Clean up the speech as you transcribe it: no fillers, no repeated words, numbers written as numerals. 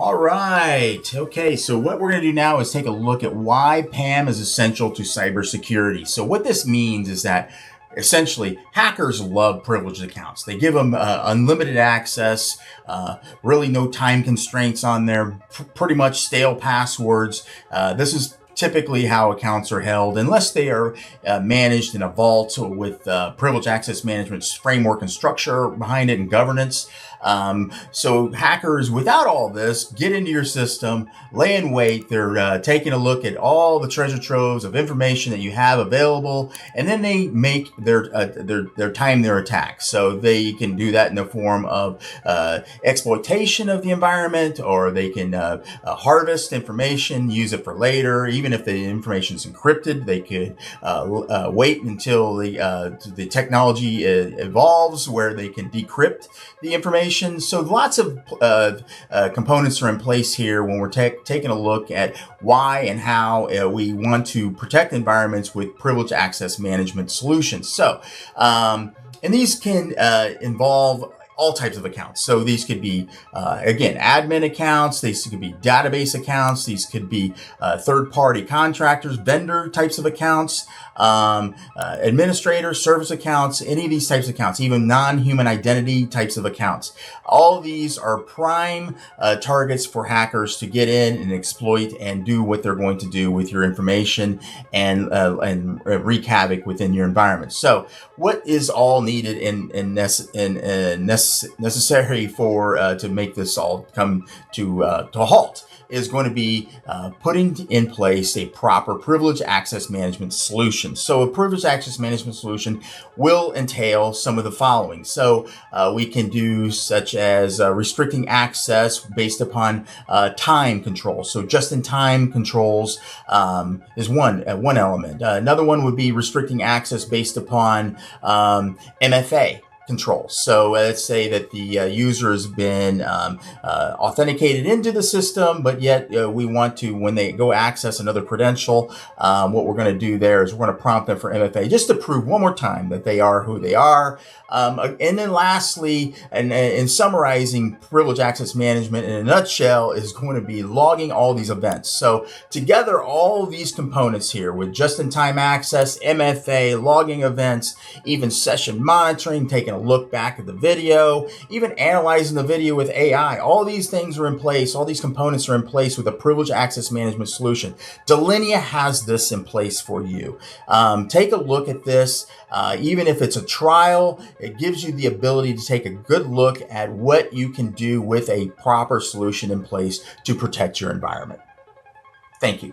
All right. Okay. So what we're going to do now is take a look at why PAM is essential to cybersecurity. So what this means is that essentially hackers love privileged accounts. They give them unlimited access, really no time constraints on there, pretty much stale passwords. This is typically how accounts are held unless they are managed in a vault with privileged access management framework and structure behind it and governance. So hackers, without all this, get into your system, lay in wait. They're taking a look at all the treasure troves of information that you have available, and then they make their time their attack. So they can do that in the form of exploitation of the environment, or they can harvest information, use it for later. Even if the information is encrypted, they could wait until the technology evolves where they can decrypt the information. So lots of components are in place here when we're taking a look at why and how we want to protect environments with privileged access management solutions. So, and these can involve all types of accounts. So these could be, again, admin accounts. These could be database accounts. These could be third-party contractors, vendor types of accounts, administrator, service accounts, any of these types of accounts, even non-human identity types of accounts. All of these are prime targets for hackers to get in and exploit and do what they're going to do with your information and wreak havoc within your environment. So what is all needed and necessary for to make this all come to a halt is going to be putting in place a proper privileged access management solution. So a privileged access management solution will entail some of the following. So we can do such as restricting access based upon time control. So just-in-time controls is one element. Another one would be restricting access based upon MFA controls. So let's say that the user has been authenticated into the system, but yet we want to, when they go access another credential, what we're going to do there is we're going to prompt them for MFA just to prove one more time that they are who they are. And then lastly, and in summarizing privileged access management in a nutshell, is going to be logging all these events. So together, all these components here with just-in-time access, MFA, logging events, even session monitoring, taking a look back at the video, even analyzing the video with AI. All these things are in place. All these components are in place with a privileged access management solution. Delinea has this in place for you. Take a look at this. Even if it's a trial, it gives you the ability to take a good look at what you can do with a proper solution in place to protect your environment. Thank you.